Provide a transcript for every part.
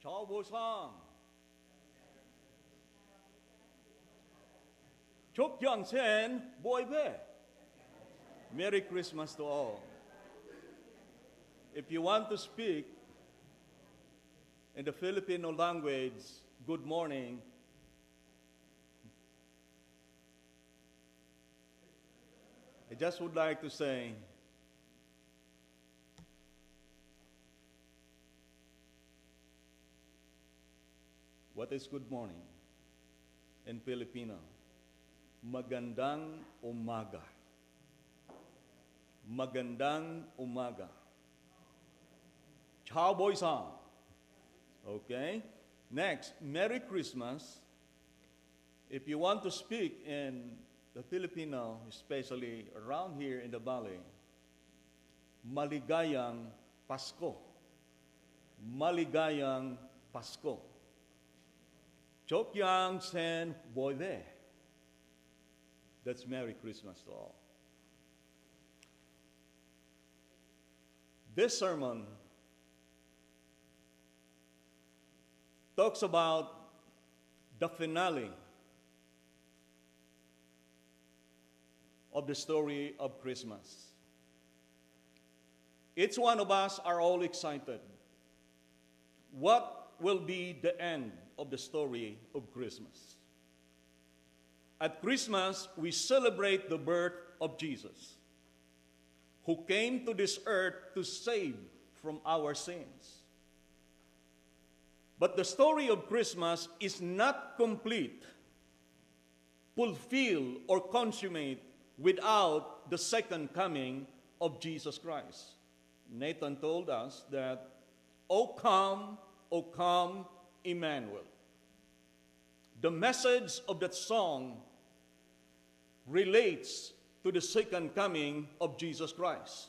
Ciao Bosang. Chok Yang Sen, Boy Be. Merry Christmas to all. If you want to speak in the Filipino language, good morning. I just would like to say, what is good morning in Filipino? Magandang umaga. Magandang umaga. Ciao Boy-san. Okay? Next, Merry Christmas. If you want to speak in the Filipino, especially around here in the valley, Maligayang Pasko. Maligayang Pasko. Chok Yang Sen Boy Be. That's Merry Christmas to all. This sermon talks about the finale of the story of Christmas. Each one of us are all excited. What will be the end of the story of Christmas? At Christmas, we celebrate the birth of Jesus, who came to this earth to save from our sins. But the story of Christmas is not complete, fulfilled, or consummate without the second coming of Jesus Christ. Nathan told us that, O come, Emmanuel. The message of that song relates to the second coming of Jesus Christ.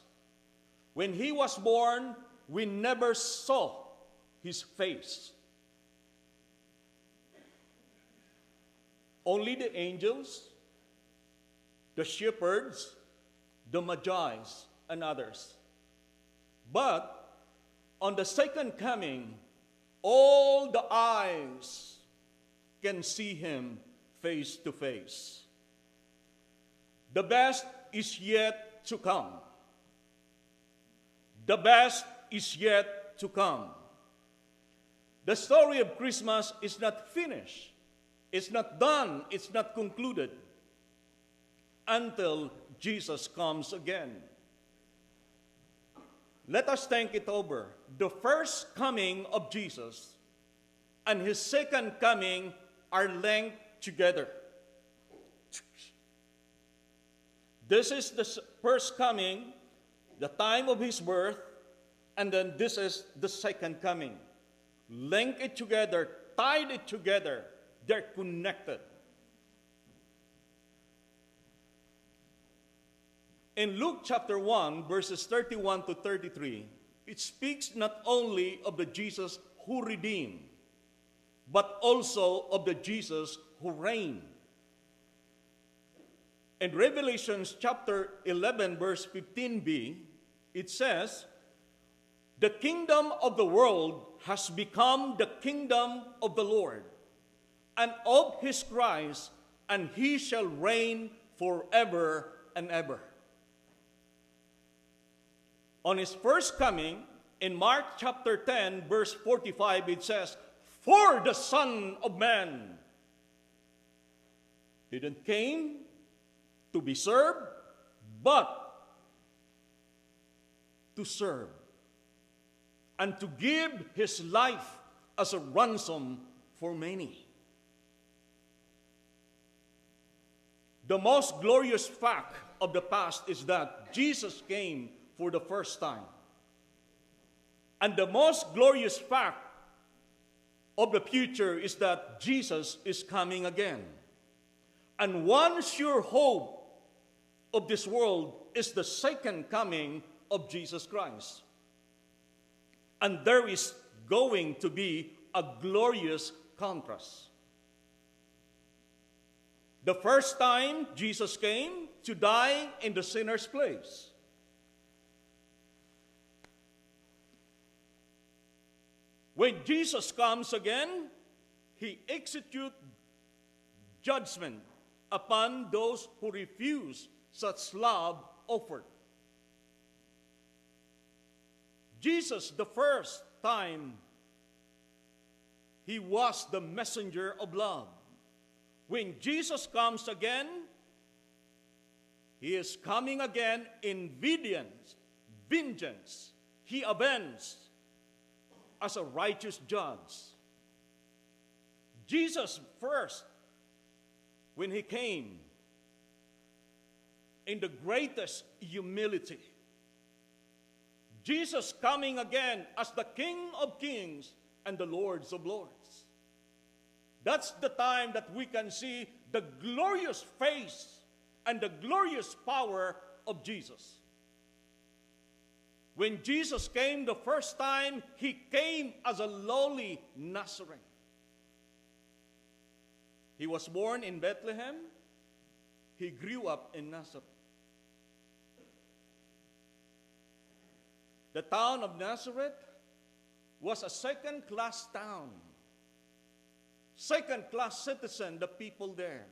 When he was born, we never saw his face. Only the angels, the shepherds, the magi's, and others. But on the second coming, all the eyes can see him face to face. The best is yet to come. The best is yet to come. The story of Christmas is not finished. It's not done. It's not concluded until Jesus comes again. Let us think it over. The first coming of Jesus and his second coming are linked together. This is the first coming, the time of his birth, and then this is the second coming. Link it together, tied it together. They're connected. In Luke chapter 1, verses 31 to 33, it speaks not only of the Jesus who redeemed, but also of the Jesus who reigned. In Revelation chapter 11, verse 15b, it says, the kingdom of the world has become the kingdom of the Lord and of his Christ, and he shall reign forever and ever. On his first coming, in Mark chapter 10, verse 45, it says, for the Son of Man didn't came to be served, but to serve and to give his life as a ransom for many. The most glorious fact of the past is that Jesus came for the first time. And the most glorious fact of the future is that Jesus is coming again. And one sure hope of this world is the second coming of Jesus Christ. And there is going to be a glorious contrast. The first time Jesus came to die in the sinner's place. When Jesus comes again, he executes judgment upon those who refuse such love offered. Jesus, the first time, he was the messenger of love. When Jesus comes again, he is coming again in vengeance. He avenges as a righteous judge. Jesus first, when he came, in the greatest humility. Jesus coming again as the King of Kings and the Lords of Lords. That's the time that we can see the glorious face and the glorious power of Jesus. When Jesus came the first time, he came as a lowly Nazarene. He was born in Bethlehem. He grew up in Nazareth. The town of Nazareth was a second-class town. Second-class citizen, the people there.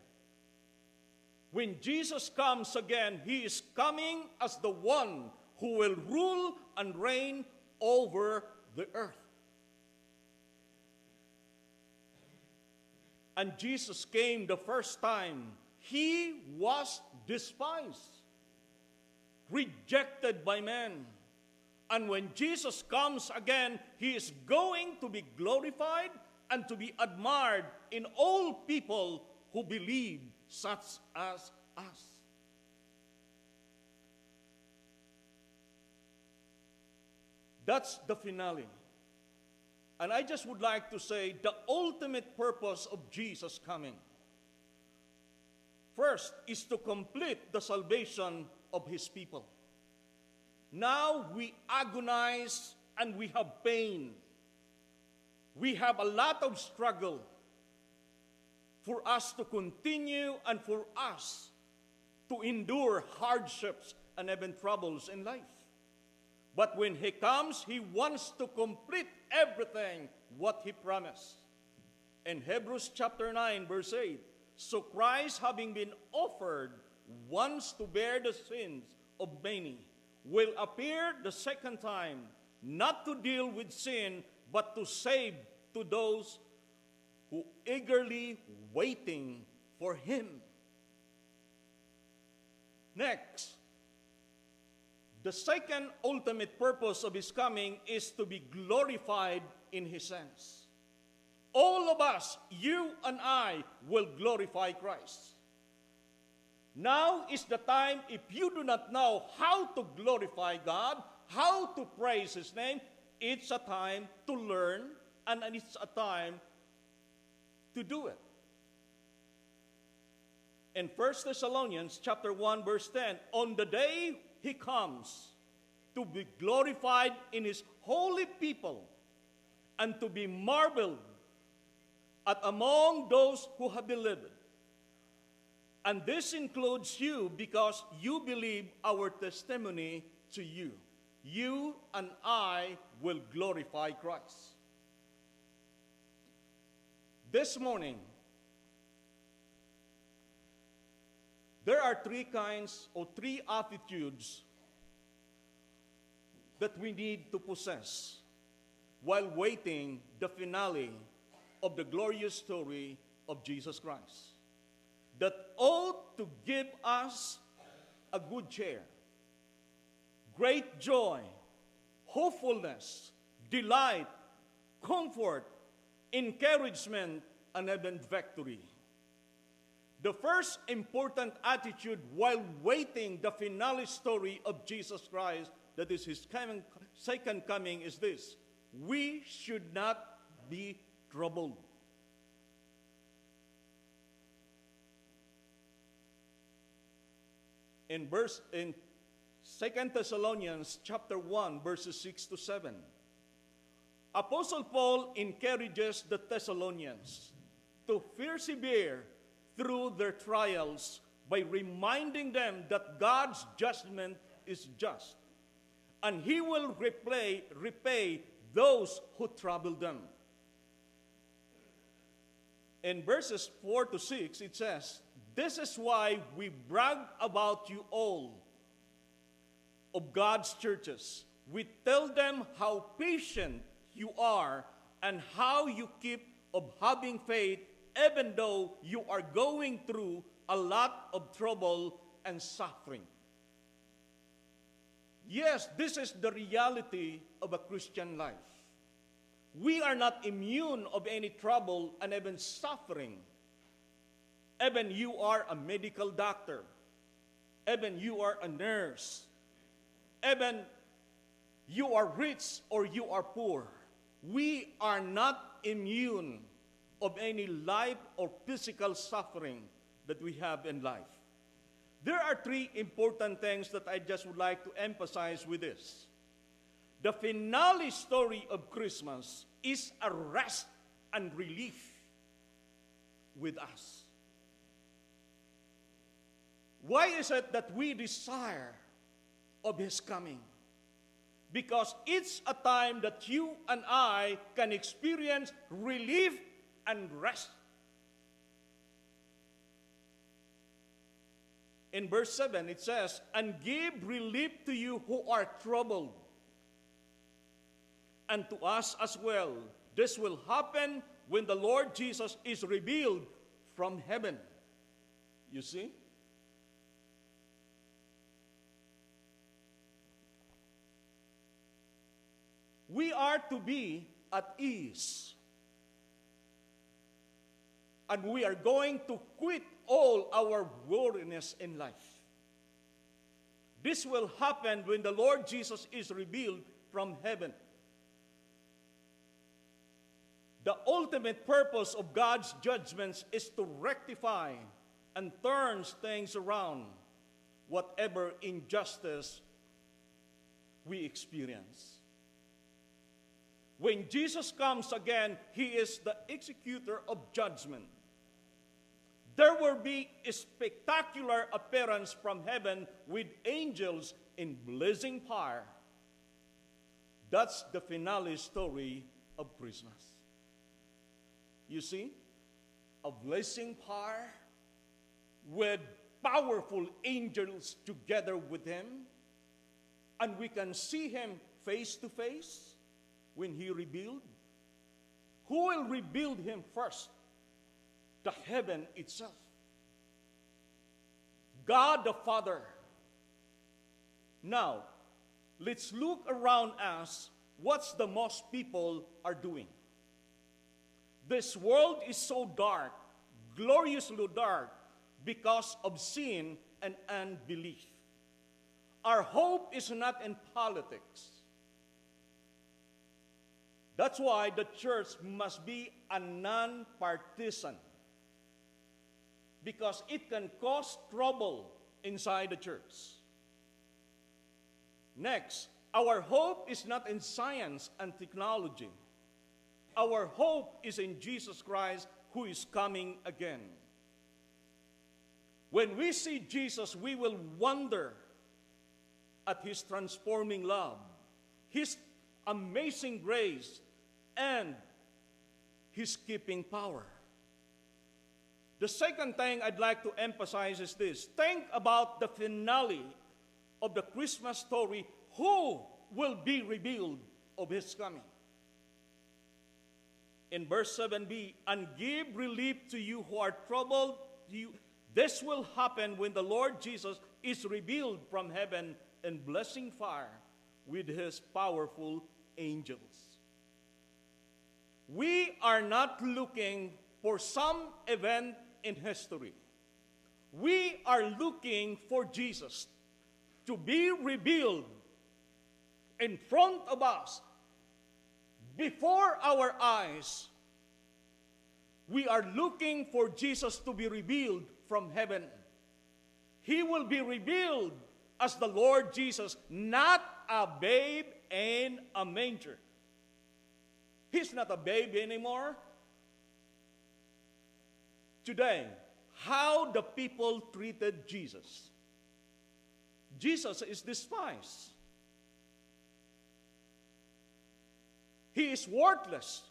When Jesus comes again, he is coming as the one who will rule and reign over the earth. And Jesus came the first time. He was despised, rejected by men. And when Jesus comes again, he is going to be glorified and to be admired in all people who believe, such as us. That's the finale. And I just would like to say the ultimate purpose of Jesus coming. First is to complete the salvation of his people. Now we agonize and we have pain. We have a lot of struggle for us to continue and for us to endure hardships and even troubles in life. But when he comes, he wants to complete everything what he promised. In Hebrews chapter 9, verse 8, so Christ, having been offered once to bear the sins of many, will appear the second time, not to deal with sin, but to save to those who eagerly waiting for him. Next, the second ultimate purpose of his coming is to be glorified in his sense. All of us, you and I, will glorify Christ. Now is the time, if you do not know how to glorify God, how to praise his name, it's a time to learn and it's a time to do it. In 1 Thessalonians chapter 1, verse 10, on the day he comes to be glorified in his holy people and to be marveled at among those who have believed. And this includes you because you believe our testimony to you. You and I will glorify Christ. This morning, there are three kinds or three attitudes that we need to possess while waiting the finale of the glorious story of Jesus Christ, that ought to give us a good cheer, great joy, hopefulness, delight, comfort, encouragement, and even victory. The first important attitude while waiting the finale story of Jesus Christ, that is his second coming, is this: we should not be troubled. In 2 Thessalonians chapter 1, verses 6 to 7, Apostle Paul encourages the Thessalonians to persevere through their trials by reminding them that God's judgment is just, and he will repay those who trouble them. In verses 4 to 6, it says, "This is why we brag about you all of God's churches. We tell them how patient you are and how you keep of having faith even though you are going through a lot of trouble and suffering." Yes, this is the reality of a Christian life. We are not immune of any trouble and even suffering. Even you are a medical doctor. Even you are a nurse. Even you are rich or you are poor. We are not immune of any life or physical suffering that we have in life. There are three important things that I just would like to emphasize with this. The finale story of Christmas is a rest and relief with us. Why is it that we desire of His coming? Because it's a time that you and I can experience relief and rest. In verse 7, it says, "And give relief to you who are troubled, and to us as well. This will happen when the Lord Jesus is revealed from heaven." You see? We are to be at ease. And we are going to quit all our worriness in life. This will happen when the Lord Jesus is revealed from heaven. The ultimate purpose of God's judgments is to rectify and turn things around, whatever injustice we experience. When Jesus comes again, He is the executor of judgment. There will be a spectacular appearance from heaven with angels in blazing fire. That's the finale story of Christmas. You see, a blazing fire with powerful angels together with Him, and we can see Him face to face when He revealed. Who will rebuild Him first? The heaven itself. God the Father. Now, let's look around us what the most people are doing. This world is so dark, gloriously dark, because of sin and unbelief. Our hope is not in politics. That's why the church must be a non-partisan, because it can cause trouble inside the church. Next, our hope is not in science and technology. Our hope is in Jesus Christ, who is coming again. When we see Jesus, we will wonder at His transforming love, His amazing grace, and His keeping power. The second thing I'd like to emphasize is this. Think about the finale of the Christmas story. Who will be revealed of His coming? In verse 7b, "And give relief to you who are troubled." This will happen when the Lord Jesus is revealed from heaven in blazing fire with His powerful angels. We are not looking for some event in history. We are looking for Jesus to be revealed in front of us, before our eyes. We are looking for Jesus to be revealed from heaven. He will be revealed as the Lord Jesus, not a babe in a manger. He's not a babe anymore. Today, how the people treated Jesus. Jesus is despised. he is worthless.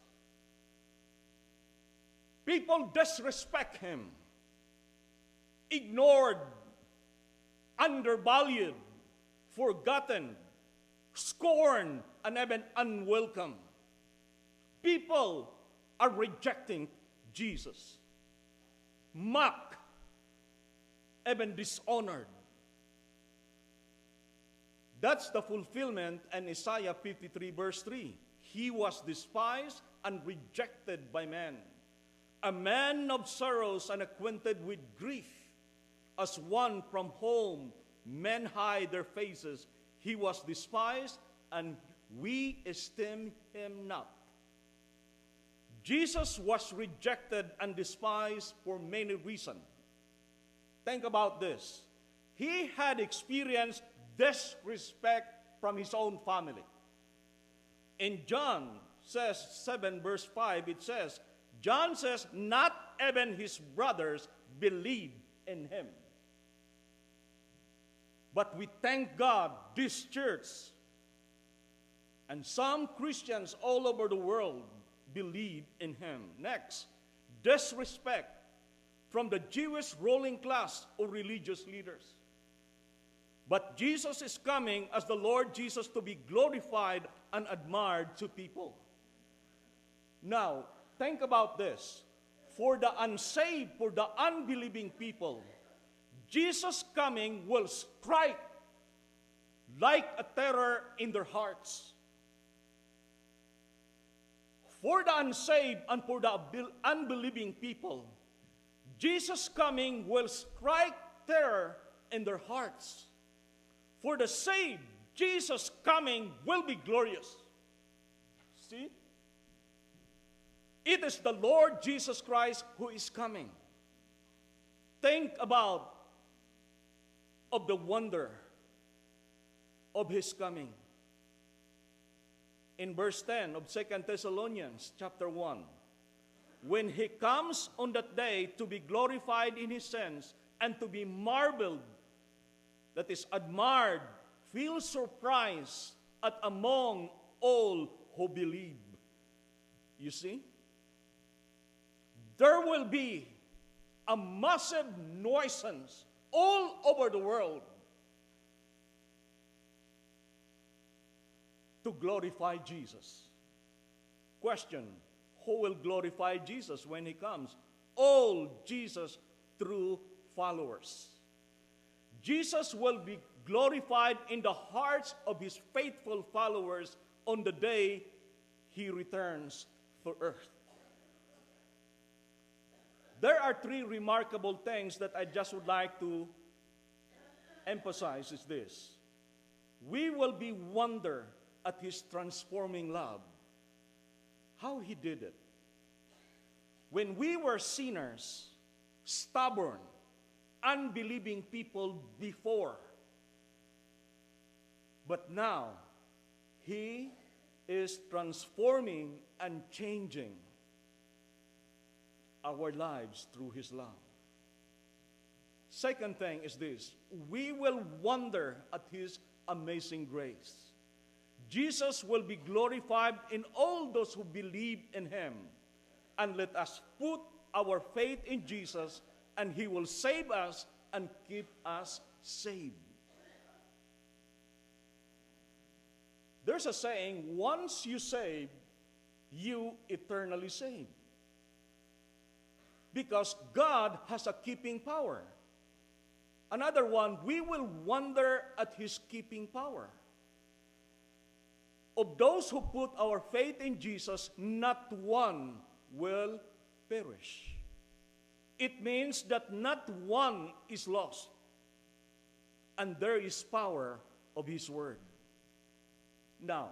People disrespect him, ignored, undervalued, forgotten, scorned, and even unwelcome. People are rejecting Jesus, mocked, even dishonored. That's the fulfillment in Isaiah 53 verse 3. He was despised and rejected by men, a man of sorrows and acquainted with grief. As one from whom men hide their faces, he was despised, and we esteem him not. Jesus was rejected and despised for many reasons. Think about this. He had experienced disrespect from his own family. In John says 7 verse 5, it says, John says, not even his brothers believed in him. But we thank God, this church and some Christians all over the world believe in him. Next, disrespect from the Jewish ruling class or religious leaders. But Jesus is coming as the Lord Jesus to be glorified and admired to people. Now, think about this. For the unsaved, for the unbelieving people, Jesus' coming will strike like a terror in their hearts. For the unsaved and for the unbelieving people, Jesus' coming will strike terror in their hearts. For the saved, Jesus' coming will be glorious. See? It is the Lord Jesus Christ who is coming. Think about of the wonder of his coming. In verse 10 of 2 Thessalonians chapter 1, when he comes on that day to be glorified in his saints and to be marveled, that is admired, feel surprise at among all who believe. You see? There will be a massive nuisance all over the world to glorify Jesus. Question, who will glorify Jesus when he comes? All Jesus' true followers. Jesus will be glorified in the hearts of his faithful followers on the day he returns to earth. There are three remarkable things that I just would like to emphasize is this. We will be wonder at his transforming love. How he did it. When we were sinners, stubborn, unbelieving people before, but now he is transforming and changing our lives through his love. Second thing is this. We will wonder at his amazing grace. Jesus will be glorified in all those who believe in him. And let us put our faith in Jesus, and he will save us and keep us saved. There's a saying, once you save, you eternally saved. Because God has a keeping power. Another one, we will wonder at his keeping power. Of those who put our faith in Jesus, not one will perish. It means that not one is lost. And there is power of his word. Now,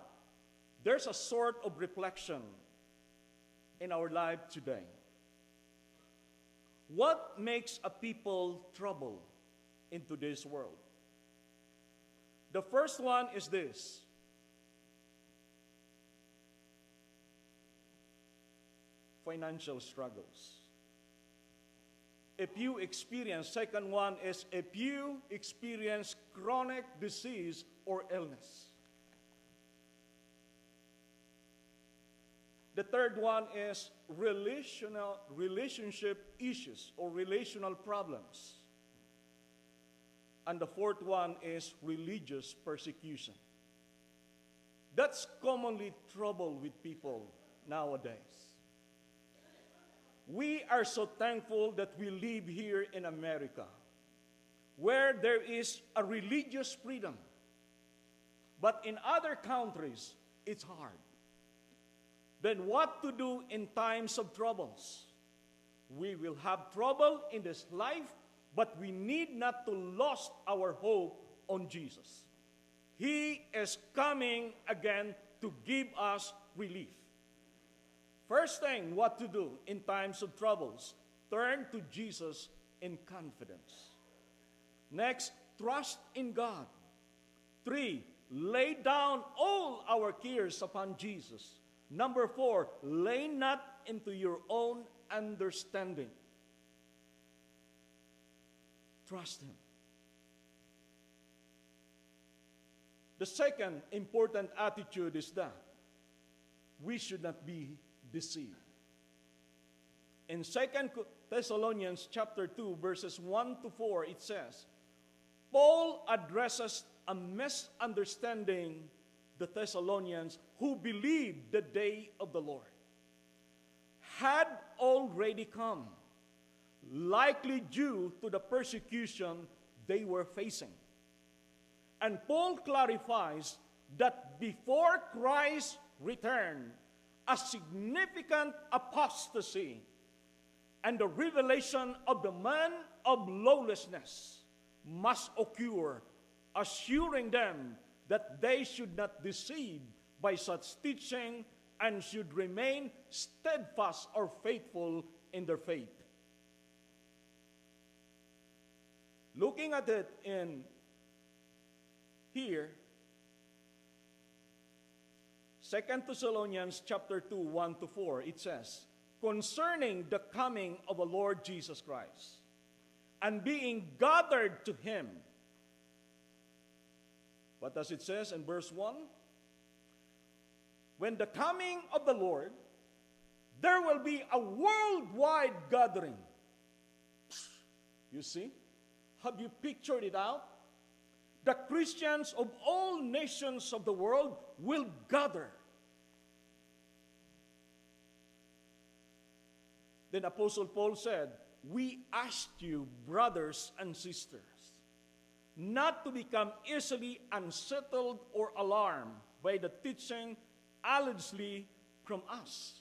there's a sort of reflection in our life today. What makes a people trouble in today's world? The first one is this. Financial struggles. If you experience, second one is if you experience chronic disease or illness. The third one is relationship issues or relational problems. And the fourth one is religious persecution. That's commonly trouble with people nowadays. We are so thankful that we live here in America, where there is a religious freedom. But in other countries, it's hard. Then what to do in times of troubles? We will have trouble in this life, but we need not to lose our hope on Jesus. He is coming again to give us relief. First thing, what to do in times of troubles? Turn to Jesus in confidence. Next, trust in God. 3, lay down all our cares upon Jesus. Number 4, lean not into your own understanding. Trust Him. The second important attitude is that we should not be deceived. In 2 Thessalonians chapter 2, verses 1 to 4, it says, Paul addresses a misunderstanding the Thessalonians who believed the day of the Lord had already come, likely due to the persecution they were facing. And Paul clarifies that before Christ's return, a significant apostasy and the revelation of the man of lawlessness must occur, assuring them that they should not deceive by such teaching and should remain steadfast or faithful in their faith. Looking at it in here, 2 Thessalonians chapter 2, 1 to 4, it says, concerning the coming of the Lord Jesus Christ and being gathered to Him. What does it say in verse 1? When the coming of the Lord, there will be a worldwide gathering. You see? Have you pictured it out? The Christians of all nations of the world will gather. Then Apostle Paul said, we ask you, brothers and sisters, not to become easily unsettled or alarmed by the teaching allegedly from us,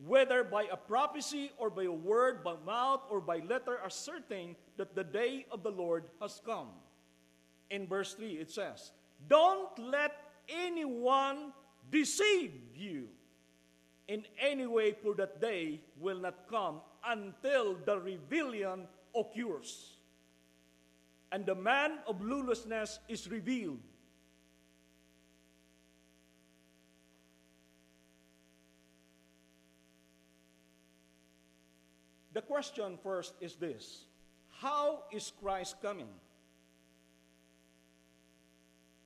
whether by a prophecy or by a word, by mouth, or by letter, asserting that the day of the Lord has come. In verse 3, it says, don't let anyone deceive you in any way, for that day will not come until the rebellion occurs, and the man of lawlessness is revealed. The question first is this: how is Christ coming?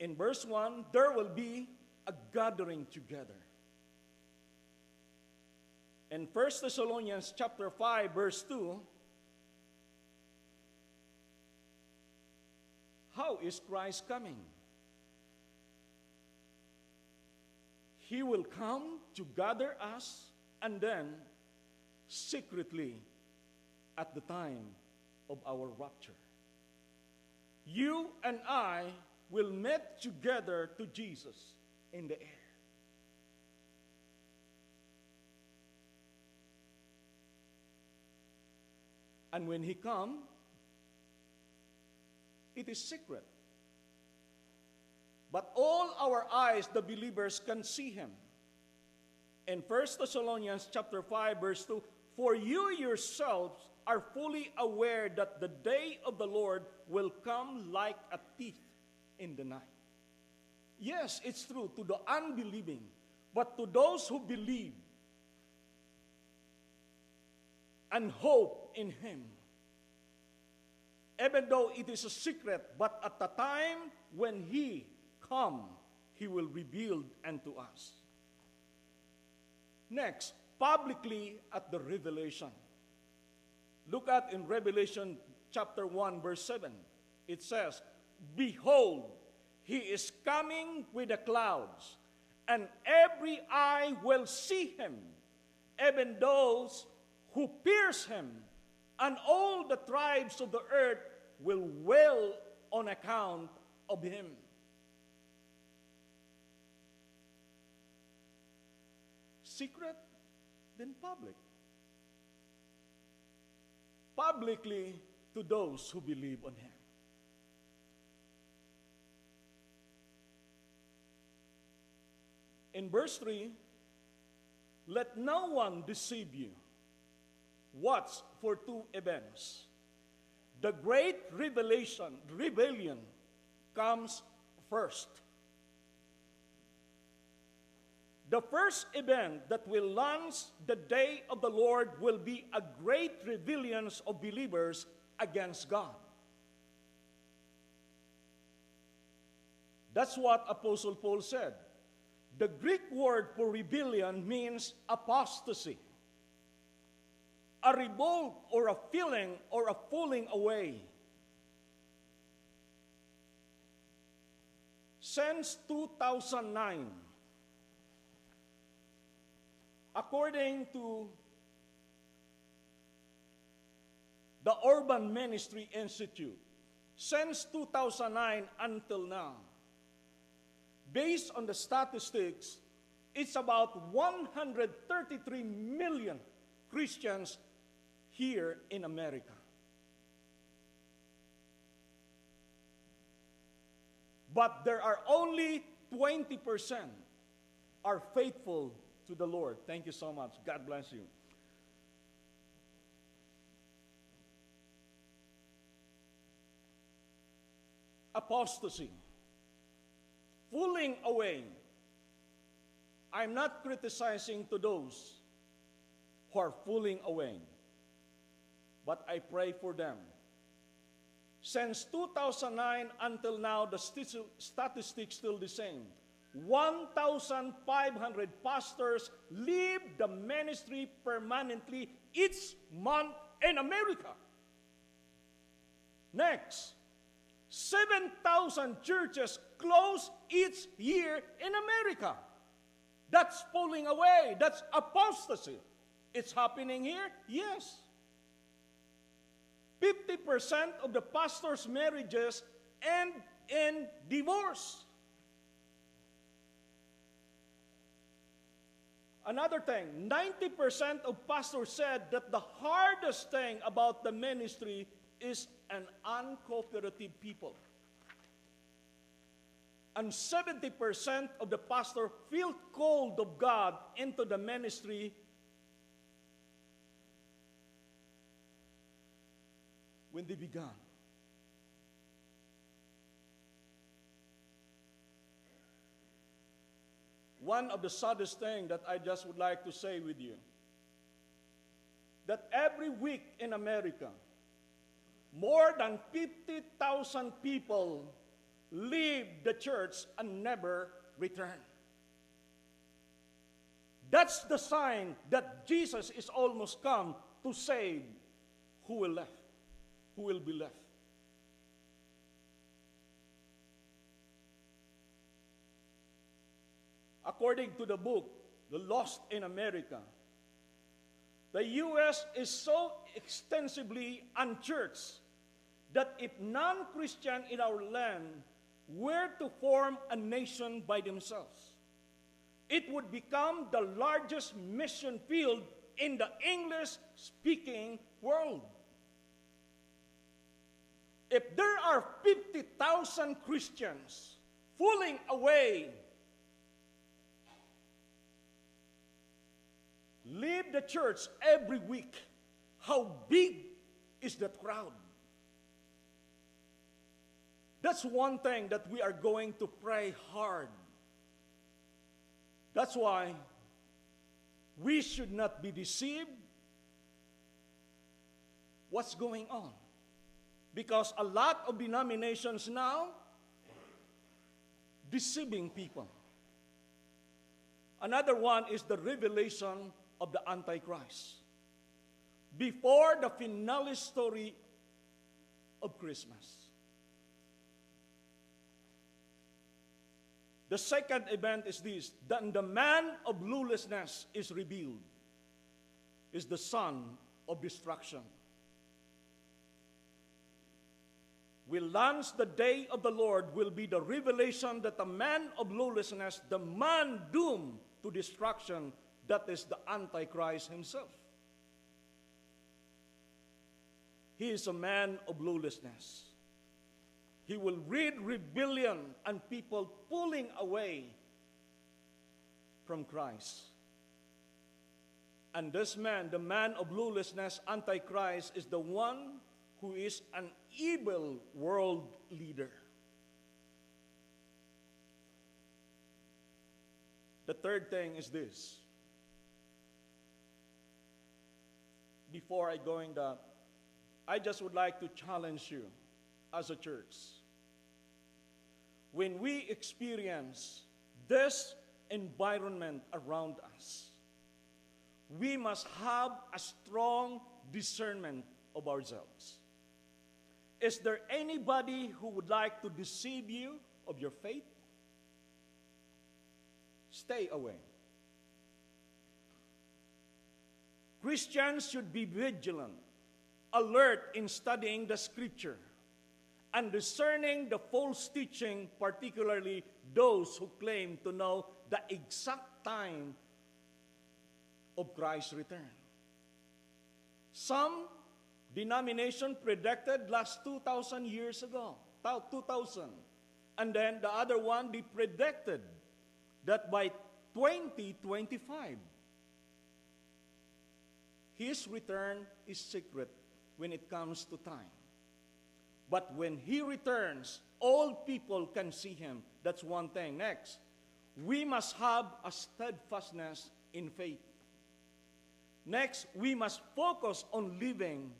In verse 1, there will be a gathering together. In 1 Thessalonians chapter 5, verse 2, how is Christ coming? He will come to gather us, and then secretly at the time of our rapture, you and I will meet together to Jesus in the air. And when He comes, it is secret. But all our eyes, the believers, can see Him. In 1 Thessalonians chapter 5, verse 2, for you yourselves are fully aware that the day of the Lord will come like a thief in the night. Yes, it's true to the unbelieving, but to those who believe and hope in Him, even though it is a secret, but at the time when He come, He will reveal unto us. Next, publicly at the revelation. Look at in Revelation chapter 1, verse 7. It says, "Behold, he is coming with the clouds, and every eye will see him, even those who pierce him, and all the tribes of the earth will wail on account of him." Secret, then public. Publicly to those who believe on him. In verse 3, "Let no one deceive you. Watch for two events. The great rebellion comes first. The first event that will launch the day of the Lord will be a great rebellion of believers against God. That's what Apostle Paul said. The Greek word for rebellion means apostasy. A revolt or a feeling or a falling away. Since 2009, according to the Urban Ministry Institute, since 2009 until now, based on the statistics, it's about 133 million Christians here in America. But there are only 20% are faithful to the Lord. Thank you so much. God bless you. Apostasy. Falling away. I'm not criticizing to those who are falling away, but I pray for them. Since 2009 until now, the statistics still the same. 1,500 pastors leave the ministry permanently each month in America. Next, 7,000 churches close each year in America. That's falling away. That's apostasy. It's happening here? Yes. 50% of the pastors' marriages end in divorce. Another thing, 90% of pastors said that the hardest thing about the ministry is an uncooperative people. And 70% of the pastor feel called of God into the ministry when they began. One of the saddest things that I just would like to say with you, that every week in America, more than 50,000 people leave the church and never return. That's the sign that Jesus is almost come to save who will be left. According to the book, The Lost in America, the U.S. is so extensively unchurched that if non-Christian in our land were to form a nation by themselves, it would become the largest mission field in the English-speaking world. If there are 50,000 Christians falling away, leave the church every week, how big is that crowd? That's one thing that we are going to pray hard. That's why we should not be deceived. What's going on? Because a lot of denominations now deceiving people. Another one is the revelation of the Antichrist. Before the finale story of Christmas. The second event is this: then the man of lawlessness is revealed, is the son of destruction. Will launch the day of the Lord will be the revelation that the man of lawlessness, the man doomed to destruction, that is the Antichrist himself. He is a man of lawlessness. He will breed rebellion and people pulling away from Christ. And this man, the man of lawlessness, Antichrist, is the one who is an evil world leader. The third thing is this. Before I go in that, I just would like to challenge you as a church. When we experience this environment around us, we must have a strong discernment of ourselves. Is there anybody who would like to deceive you of your faith? Stay away. Christians should be vigilant, alert in studying the Scripture, and discerning the false teaching, particularly those who claim to know the exact time of Christ's return. Some denomination predicted last 2,000 years ago, 2,000. And then the other one, they predicted that by 2025, His return is secret when it comes to time. But when He returns, all people can see Him. That's one thing. Next, we must have a steadfastness in faith. Next, we must focus on living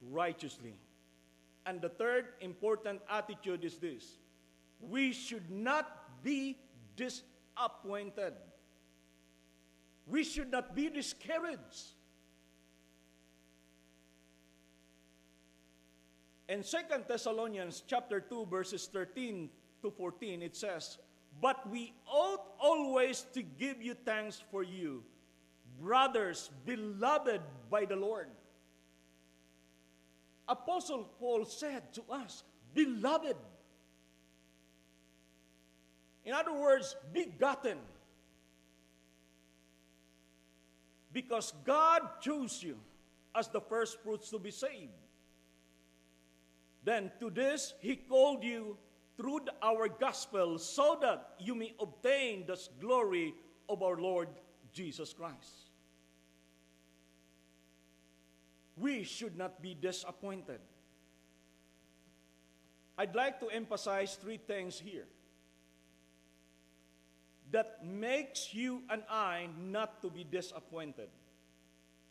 righteously. And the third important attitude is this: we should not be disappointed. We should not be discouraged. In 2 Thessalonians chapter 2, verses 13 to 14, it says, "But we ought always to give you thanks for you, brothers, beloved by the Lord." Apostle Paul said to us, beloved. In other words, begotten. Because God chose you as the first fruits to be saved. Then to this, He called you through our gospel so that you may obtain the glory of our Lord Jesus Christ. We should not be disappointed. I'd like to emphasize three things here that makes you and I not to be disappointed.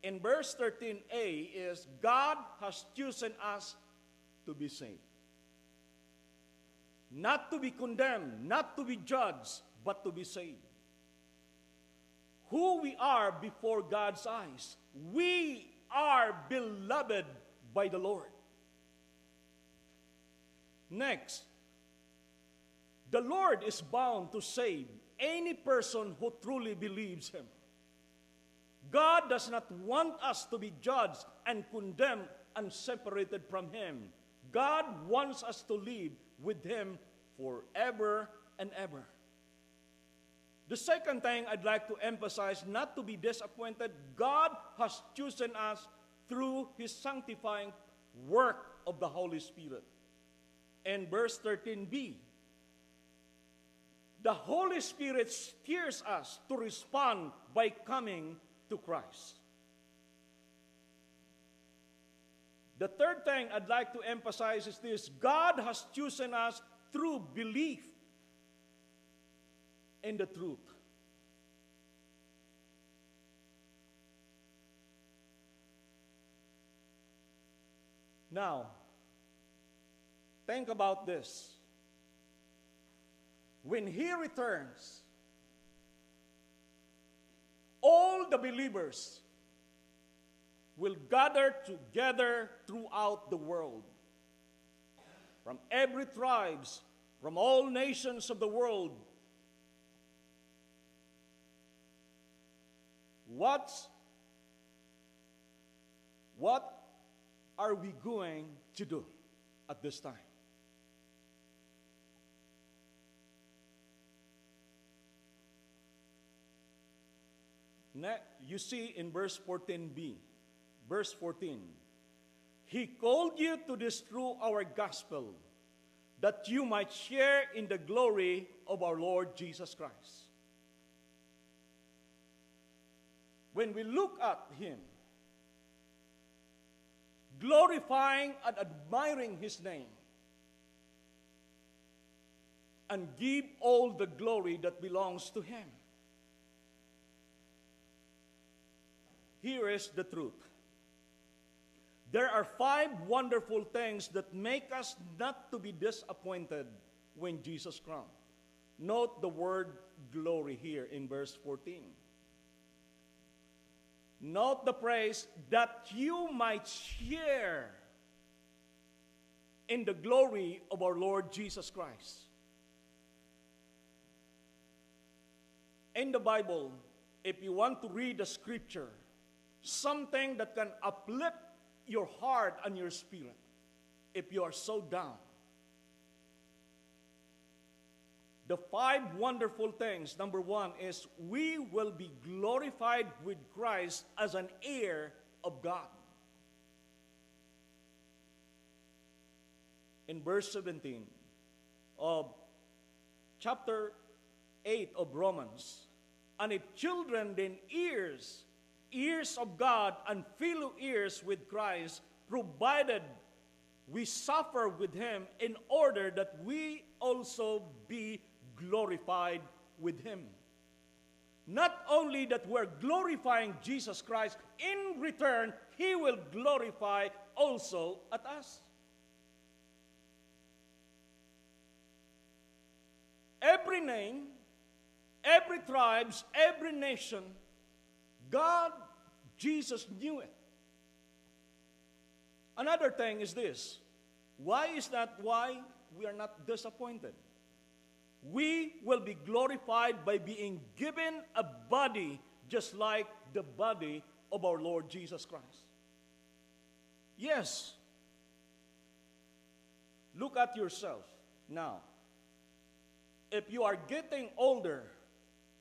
In verse 13a is, God has chosen us to be saved. Not to be condemned, not to be judged, but to be saved. Who we are before God's eyes. We are beloved by the Lord. Next, the Lord is bound to save any person who truly believes Him. God does not want us to be judged and condemned and separated from Him. God wants us to live with Him forever and ever. The second thing I'd like to emphasize, not to be disappointed, God has chosen us through His sanctifying work of the Holy Spirit. In verse 13b, the Holy Spirit steers us to respond by coming to Christ. The third thing I'd like to emphasize is this: God has chosen us through belief in the truth. Now, think about this. When He returns, all the believers will gather together throughout the world. From every tribes, from all nations of the world. What are we going to do at this time? You see in verse 14b, verse 14, He called you to this through our gospel, that you might share in the glory of our Lord Jesus Christ. When we look at Him, glorifying and admiring His name, and give all the glory that belongs to Him. Here is the truth. There are 5 wonderful things that make us not to be disappointed when Jesus comes. Note the word glory here in verse 14. Note the phrase, that you might share in the glory of our Lord Jesus Christ. In the Bible, if you want to read the scripture, something that can uplift your heart and your spirit, if you are so down, the 5 wonderful things, number 1 is we will be glorified with Christ as an heir of God. In verse 17 of chapter 8 of Romans, and if children, then heirs of God and fellow heirs with Christ, provided we suffer with Him, in order that we also be glorified with Him. Not only that we're glorifying Jesus Christ, in return, He will glorify also at us. Every name, every tribes, every nation, God, Jesus knew it. Another thing is this. Why is that why we are not disappointed? We will be glorified by being given a body just like the body of our Lord Jesus Christ. Yes. Look at yourself now. If you are getting older,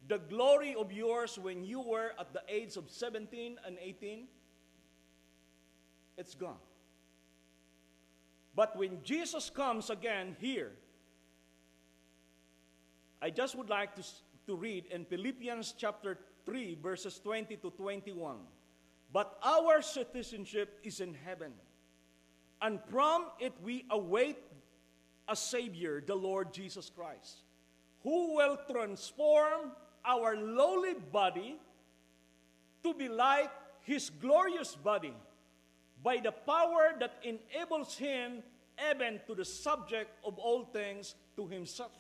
the glory of yours when you were at the age of 17 and 18, it's gone. But when Jesus comes again here, I just would like to read in Philippians chapter 3, verses 20 to 21. But our citizenship is in heaven, and from it we await a Savior, the Lord Jesus Christ, who will transform our lowly body to be like His glorious body by the power that enables Him even to the subject of all things to Himself.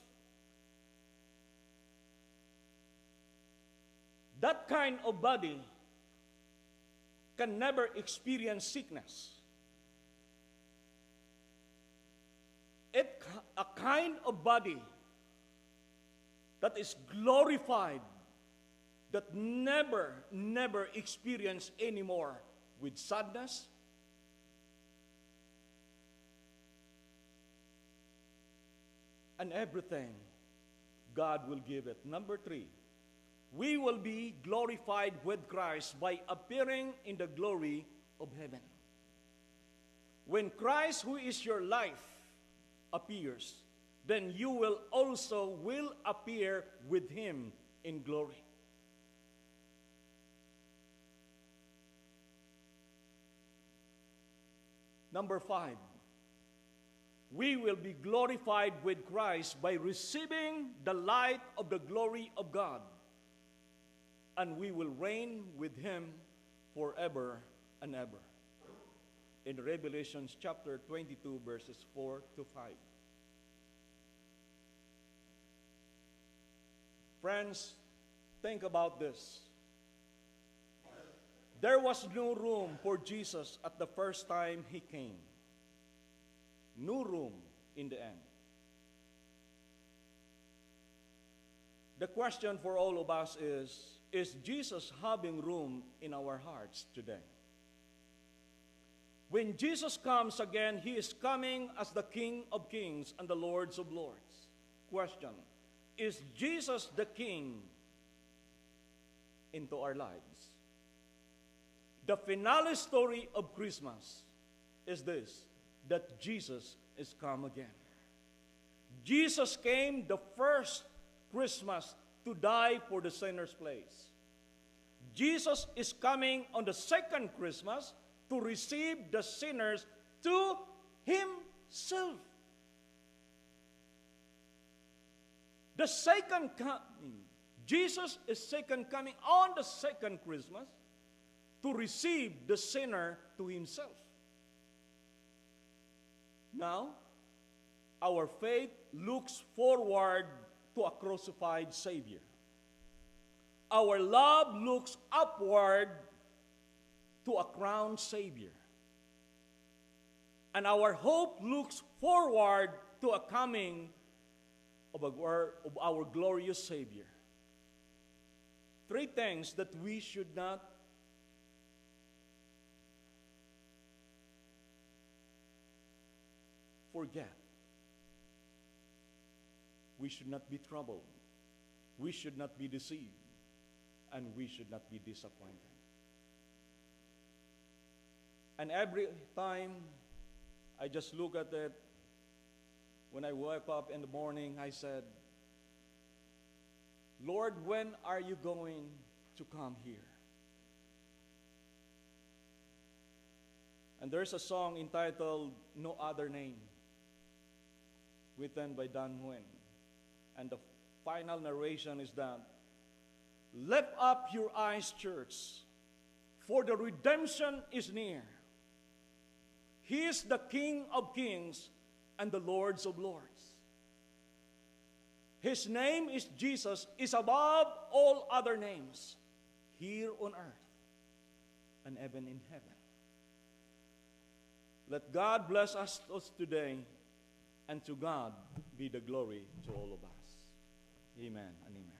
That kind of body can never experience sickness. A kind of body that is glorified, that never experience anymore with sadness, and everything, God will give it. Number 3, we will be glorified with Christ by appearing in the glory of heaven. When Christ, who is your life, appears, then you will also appear with Him in glory. Number 5, we will be glorified with Christ by receiving the light of the glory of God, and we will reign with Him forever and ever. In Revelation chapter 22, verses 4 to 5. Friends, think about this. there was no room for Jesus at the first time he came. No room in the end. The question for all of us is Jesus having room in our hearts today? When Jesus comes again, he is coming as the King of Kings and the Lord of Lords. Question, is Jesus the King into our lives? The finale story of Christmas is this, that Jesus is come again. Jesus came the first Christmas to die for the sinner's place. Jesus is coming on the second Christmas to receive the sinners to himself. The second coming, Jesus is second coming on the second Christmas to receive the sinner to himself. Now, our faith looks forward to a crucified Savior. Our love looks upward to a crowned Savior. And our hope looks forward to a coming of our glorious Savior. Three things that we should not forget. We should not be troubled. We should not be deceived. And we should not be disappointed. And every time I just look at it, when I woke up in the morning, I said, Lord, when are you going to come here? And there's a song entitled No Other Name, written by Don Nguyen. And the final narration is that, lift up your eyes, church, for the redemption is near. He is the King of Kings and the Lord of Lords. His name is Jesus, is above all other names, here on earth and even in heaven. Let God bless us today, and to God be the glory to all of us. Amen and amen.